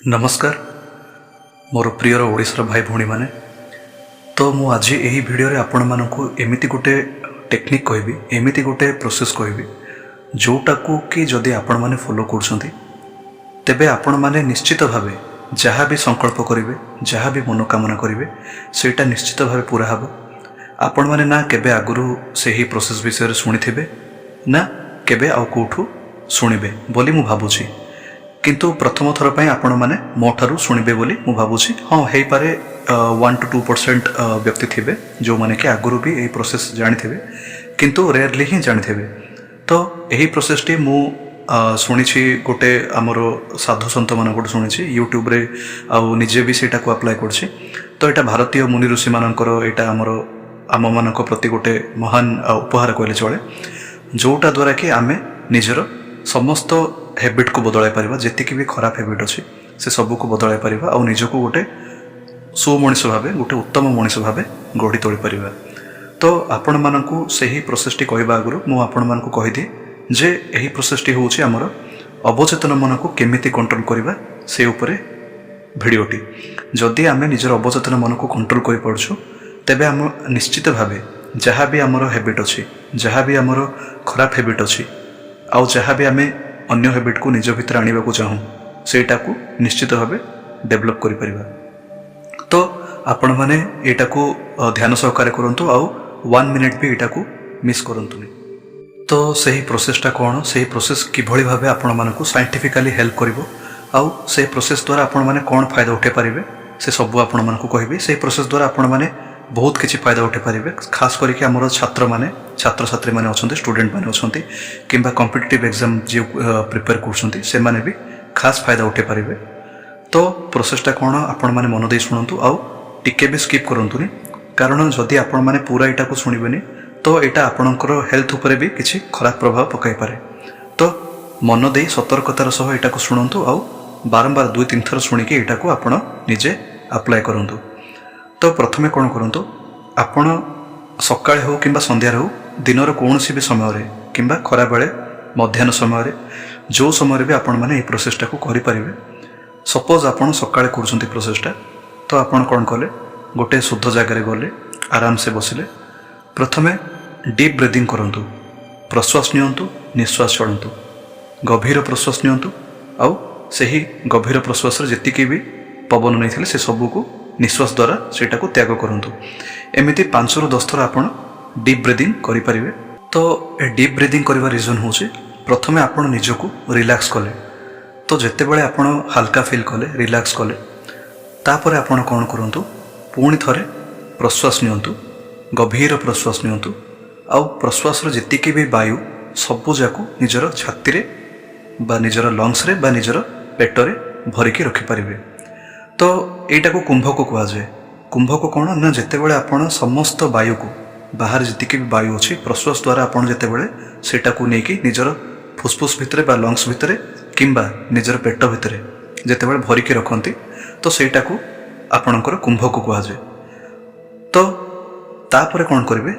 नमस्कार मोर प्रियर ओडिशार भाई भौणी मैंने तो मु आज यही वीडियो रे आपण मानकु एमिति गोटे टेक्निक कहबी एमिति गोटे प्रोसेस कहबी जोटा को कि जदि आपण माने फॉलो करछंती तेबे आपण माने निश्चित भावे जहाँ भी संकल्प करेंगे जहाँ भी मनोकामना करेंगे सेटा निश्चित भावे पूरा हम आपण माने ना केबे आगुरु से ही प्रोसेस विषय शुणी थे ना केबे आउ कोठू शुणिबे बोली मु भाबुछि किंतु प्रथम थर पर आपण मैंने मो ठारू शुणिबे बोली मु भाबुछि हाँ हो पारे 1 to 2% व्यक्ति थे जो मैंने कि आगुरु भी यही प्रोसेस जानी किंतु रेयरली ही जानी थे तो यही प्रोसेस टी मु शुणी गोटे आमर साधु सत मान गोटे शुणी यूट्यूब रे आउ निजे भी सेटा को अप्लाई करछि तो यहाँ भारतीय मुनि ऋषि मानकर यहाँ आमर आम मान प्रति गोटे महान उपहार कहले चले जोटा द्वारा कि आमे निजर समस्त हैबिट को बदलाई पारिबा जेतिकी भी खराब हैबिट अच्छी से सबू को बदलाई पारिबा और निजको गोटे सुमनिष भावे गोटे उत्तम मनीष भावे गढ़ी तोली पारिबा तो आपण मानकु सही प्रोसेस टी कहबा आगुरु मु आपण मानकु कहि दिए जे एही प्रोसेस टी होउछि हमर अवचेतन मन को केमिति कंट्रोल करिबा से ऊपर भिडियोटी जदि आमे निजर अवचेतन मन को कंट्रोल करि पड़छु तेबे हम निश्चित भावे जहाँ भी आमर हैबिट अच्छी जहाँ भी आमर खराब हैबिट अच्छी आउ जहाँ भी आमे अन्य हैबिट को निज भितर आनिबा को चाहूँ सेटा को निश्चित भावे डेवलप करि परिबा तो आपण माने एटा को ध्यान सहकारे करंतु आउ 1 मिनिट भी एटा को मिस करंतु तो सही प्रोसेसटा कौन सही प्रोसेस किभଳି भावे आपण मानकु साइंटिफिकली हेल्प करिवो आउ से प्रोसेस द्वारा आपण माने कौन फायदा उठे पारिबे से सब आपण मानकु कहबी से प्रोसेस द्वारा आपण माने बहुत किसी फायदा उठे पारिबे खास करके आमर छात्र माने छात्र छात्री माने अछंती स्टूडेंट माने अछंती किंबा कॉम्पिटिटिव एग्जाम जे प्रिपेयर करछंती से माने भी खास फायदा उठे पारिबे तो प्रोसेसटा कौन आपण माने मन दे सुनंतु आउ टिके भी स्किप करंतुनी कारण जदि आपण माने पूरा एटा को सुनिबेनी तो एटा आपणकर हेल्थ उपरे भी किसी खराब प्रभाव पकाई पारे तो मन दे सतर्कतार सह एटा को सुनंतु आउ बारंबार 2-3 थर सुनिके एटा को आपण निजे अप्लाई करंतु तो प्रथमे कौन करूँ आपण सकाळे हो कि संध्यार हो दिनर कौन भी समय किंबा खरा बेले मध्याह्न समय जो समय भी आपण मैंने प्रोसेसटा को करें सपोज आपण सकाळे कर प्रोसेसटा तो आपण कौन कले गोटे शुद्ध जगार गले आराम से बसिले प्रथमे डीप ब्रीदिंग करंतु प्रश्वास नियंतु निश्वास छाड़तु गभीर प्रश्वास नियंतु आउ सही गभीर प्रश्वास जेतिकी भी पवन नहीं से सबू को निश्वास द्वारा सेटा को त्याग करंतु एमिति 5 ରୁ 10 थर आपण डीप ब्रीदिंग करि परिबे तो ए डीप ब्रीदिंग करबा रीजन होछि प्रथमे आपण निजको रिलैक्स कले तो जेते बेले आपण हल्का फील कले रिलैक्स कले तापरे आपण कोन करंतु पुणी थरे प्रश्वास नियंतु गभीर प्रश्वास नियंतु आउ प्रश्वास रो जेतिकी भी वायु सबु जाको निजर छाती रे बा निजर लंग्स रे बा निजर पेट रे भरिकी रखि परिबे तो यटा को कुंभक कह जाए कुंभक कौन ना जिते बड़े आपण समस्त वायु को बाहर जी भी वायु अच्छी प्रश्वास द्वारा आपड़ जिते बड़े सेटा को लेकिन निजर फुसफुस भितर बा लंग्स भितर किंबा निजर पेट भितर जिते बड़े भरिकी रखती तो सेटा को आपणकर कुंभक कह जाए तो तापर कौन करेंगे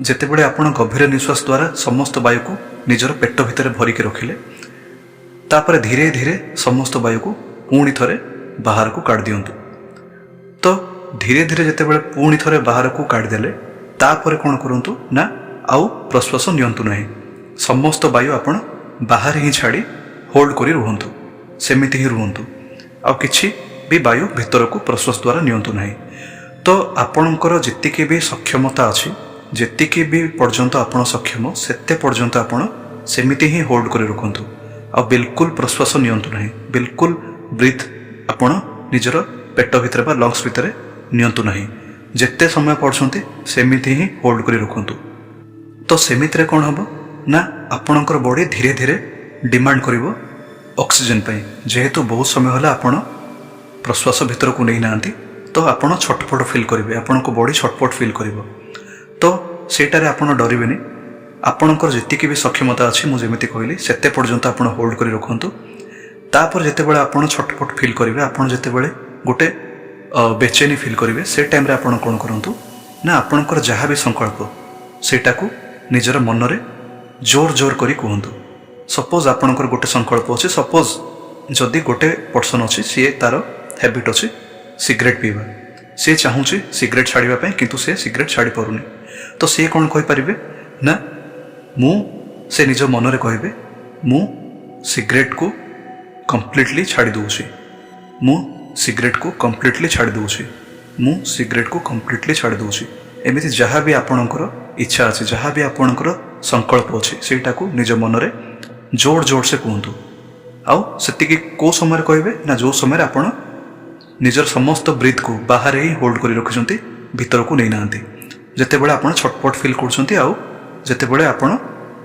जिते बड़े आपण गभीर निश्वास द्वारा समस्त वायु को निजर पेट भितर भरिकी रखिले तापर धीरे धीरे समस्त वायु को पुणी थरे बाहर को काट दियंतु तो धीरे धीरे जिते बड़े पुणी थरे बाहर को काट देले तापर कौन करंतु ना आउ प्रश्वास नियंतु नहीं समस्त वायु आपण बाहर ही छाड़ी होल्ड करी रुहंतु सेमिति ही रुहंतु आउ किछि भी वायु भीतर को प्रश्वास द्वारा नियंतु नहीं तो आपणकर जेतिकी भी सक्षमता अछि जेतिकी भी पर्यंत आपण सक्षम सेते पर्यंत आपण सेमिति ही होल्ड करी रखंतु आ बिल्कुल प्रश्वास नियंतु नहीं बिल्कुल ब्रीथ आपण निजर पेट भितर बा लंग्स भितर नियंतु नहीं जेते समय पड़छंती सेमिति ही होल्ड करी रखंतु तो सेमिति रे कोन हबो ना आपणकर बॉडी धीरे धीरे डिमांड करिवो ऑक्सीजन पई जेहेतु बहुत समय होला आपण प्रश्वास भितर को नहीं नांती तो आपण छटपट फील करिवे आपण को बॉडी छटपट फील करिवो तो सेटारे आपण डरिबेनी आपणकर जेतिकी भी सक्षमता अछि मु जेमिति कहली सेते पर्यंत आपण होल्ड करी रखंतु तापर जिते बड़े आपण छटपट फील करेंगे आपण जिते बड़े गोटे बेचैनी फील करेंगे से टाइम रे आपण कौन करंतु ना आपणकर जहाँ भी संकल्प सेटा को निजर मन रे जोर जोर करी कहंतु सपोज आपणकर गोटे संकल्प अच्छे सपोज जदि गोटे पर्सन अच्छी सी तार हैबिट अच्छी सिगरेट पीवा, सी चाहूँगी सिगरेट छाड़ापी किंतु सी सिगरेट छाड़ी पारुनी, तो सी कौन कहींपारे ना मु से निज मन कहे मु सिगरेट को कंप्लीटली छाड़ी दूची, मु सिगरेट को कंप्लीटली छाड़ी दूची, मु सिगरेट को कंप्लीटली छाड़ी दूची। एमती जहाँ भी आपणकर इच्छा अच्छे, जहाँ भी आपणकर संकल्प अच्छे सेटा को निज मन रे जोर जोर से कहतु। आउ से कौ समय कहे ना जो समय आपण निजर समस्त ब्रीथ को बाहर ही होल्ड कर रखिंट भीतर को नहीं नांती, जितेबाला आप छटपट फिल कर आउ जितेबाला आपण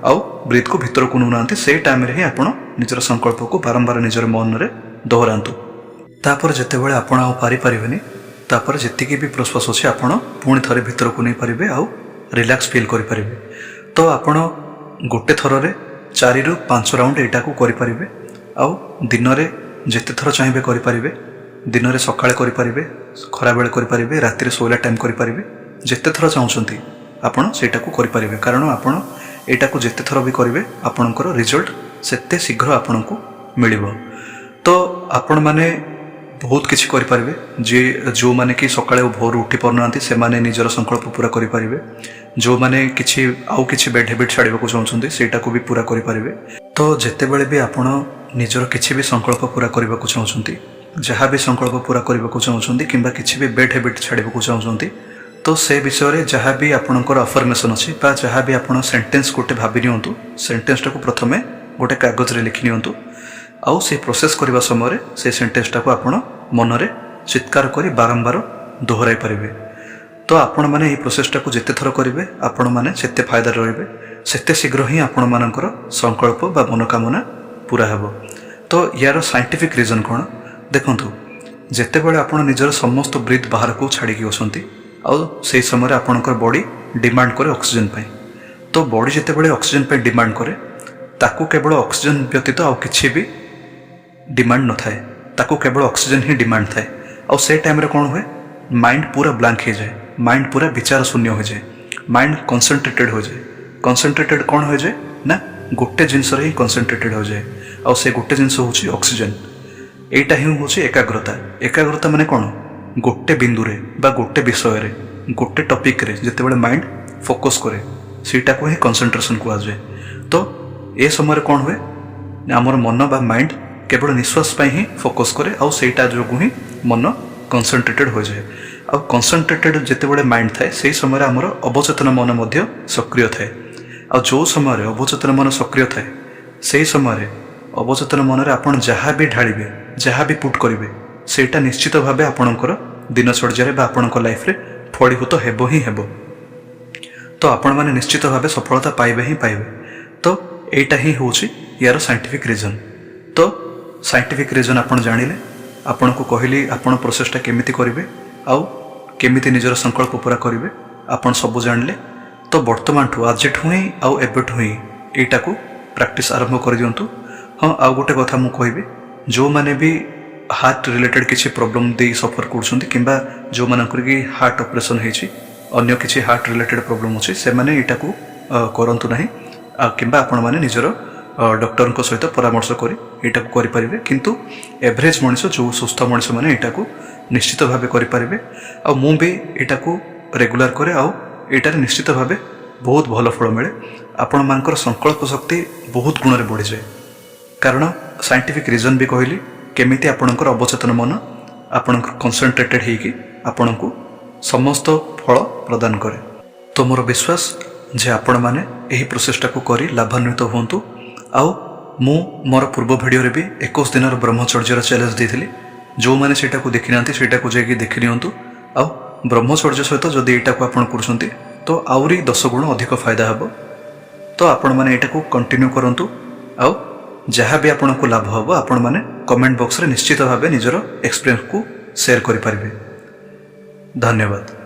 आउ ब्रीथ को भीतर को नौना से टाइम ही आप निजर संकल्प को बारंबार निजर मन में दोहरातु। तापर जितेबाला आपण आउ पारिपारे तापर जी भी प्रश्वास अच्छे आप पुणी थे भीतर को नहीं पारे आउ रिलैक्स फील करें। तो आपण गोटे थर 4 ରୁ 5 राउंड यहाँ को करें। आउ दिन में जिते थर चाहिए करें, दिन में सकाଳେ करें, खराबेले करें, राति शोला टाइम करें, जिते थर चाहते आपण सेटा को करें। कारण आपण एटा को जिते थर भी करेंगे आपणकर रिजल्ट सेते शीघ्र आपन को मिल। तो आपण माने बहुत किसी करें, जे जो माने कि सकाळे भोर उठी पारना से माने निजर संकल्प पूरा करें, जो माने किछि आउ किछि बैड हैबिट छाड़िबा को चाहते सेटा को भी पूरा करें। तो जिते बड़े भी आपण निजर किछि भी संकल्प पूरा करने को चाहते, जहाँ भी संकल्प पूरा करने को चाहते किंबा किछि भी बैड हैबिट छाड़िबा को चाहते, तो से विषय रे जहाँ भी आपणकर अफर्मेसन अच्छी बा जहाँ भी आप सेंटेंस गोटे भावी नियंतु, सेंटेंसटा को प्रथमे गोटे कागज रे लिखि नियंतु। आउ से प्रोसेस करने समय से सेंटेंसटा को आपण मन रे चित्कार करी बारंबार दोहराई पारिबे। तो आपण माने ये प्रोसेसटा को जिते थर करेंगे आपण माने सेते फायदा रहिबे, सेते शीघ्र ही आपण मानकर संकल्प बा मनोकामना पूरा हेबो। तो यार साइंटिफिक रीजन कौन देखंतु, जेते बेले आपण निजर समस्त ब्रीथ बाहर को छाड़ी बसंती आउ से समय आपणकर बॉडी डिमांड करे ऑक्सीजन पाई। तो बॉडी जिते बेले ऑक्सीजन पाई डिमांड करे ताकू केवल ऑक्सीजन व्यतीत आउ किछि भी डिमांड न थाए, ताकू केवल ऑक्सीजन ही डिमांड थाए। आउ से टाइम रे कोन हुए माइंड पूरा ब्लैंक हो जाए, माइंड पूरा विचार शून्य हो जाए, माइंड कंसंट्रेटेड हो जाए। कंसंट्रेटेड कौन हो जाए ना गोटे जिनस ही कंसंट्रेटेड हो जाए। आउ से गोटे जिनस होची ऑक्सीजन, एटा ही होची एकाग्रता। एकाग्रता माने कौन गोटे बिंदु रे बा गोटे विषय रे गोटे टॉपिक रे जेतेबेले माइंड फोकस करे सीटा को ही कंसंट्रेशन को आजे। तो ए समय कौन हुए आमर मन बा माइंड केवल निश्वास पाई ही फोकस करे आउ सेटा जोगु ही मन कंसंट्रेटेड हो जाए। आ कंसंट्रेटेड जेतेबेले माइंड थाए से समय आमर अवचेतन मन मध्य सक्रिय थाए। आ जो समय अवचेतन मन सक्रिय थाए से समय अवचेतन मन रे आपण जहाँ भी ढालिबे जहाँ भी पुट करेंगे सेटा निश्चित भाव आपणकर दिनचर्या बा आपणकर लाइफ रे फलीभूत हेबो ही हेबो। तो आपण माने निश्चित भाव सफलता पाइबे ही पाइबे। तो एटा ही होची यार साइंटिफिक रीजन। तो साइंटिफिक रीजन आपण जानिले, आपण को कहली आपण प्रोसेसटा केमिति करिवे आउ केमिति निजर संकल्प पूरा करिवे आपण सब जानिले। तो वर्तमान ठू आज ठू ही आउ एबेठू ही एटा को प्रैक्टिस आरंभ कर दियंतु। हाँ आउ गोटे कथा मु कहबी, जो माने भी हार्ट रिलेटेड किसी प्रॉब्लम दे सफर करछंती किंबा जो मानकर कि हार्ट ऑपरेशन हेछि अन्य किसी हार्ट रिलेटेड प्रॉब्लम अछि से माने एटा को करंतु नाही किंबा आपण माने निजर डॉक्टर को सहित परामर्श करी एटा को करि परिबे। किंतु एवरेज मनुष्य जो सुस्थ मनुष्य माने एटा को निश्चित भावे करि परिबे। आ मु भी एटा को रेगुलर करे आउ एटार निश्चित भावे बहुत भल फल मिले। आपण मानकर संकल्प शक्ति बहुत गुण रे बढ़ी जाए। कारण साइंटिफिक रीजन भी कहली केमिति आपणकर अवचेतन मन आपणकर कंसंट्रेटेड होइकी आपणको समस्त फल प्रदान करे। तो मोर विश्वास जे आपण माने एही प्रोसेसटा को करी लाभान्वित होंतु। आउ मु मोर पूर्व वीडियो रे भी 21 दिन ब्रह्मचर्यर चैलेंज देथिली, जो माने सेटा को देखि नांती सेटा को जेकी देखि नियंतु। आउ ब्रह्मचर्य सहित जदि एटा को आपण करछंती तो आउरी 10 गुण अधिक फायदा हबो। तो आपण माने एटा को कंटिन्यू करंतु। आउ जहाँ भी आपन को लाभ हम आपण माने कमेंट बॉक्स रे निश्चित भावे निजर एक्सपीरियंस को शेयर करि परिबे। धन्यवाद।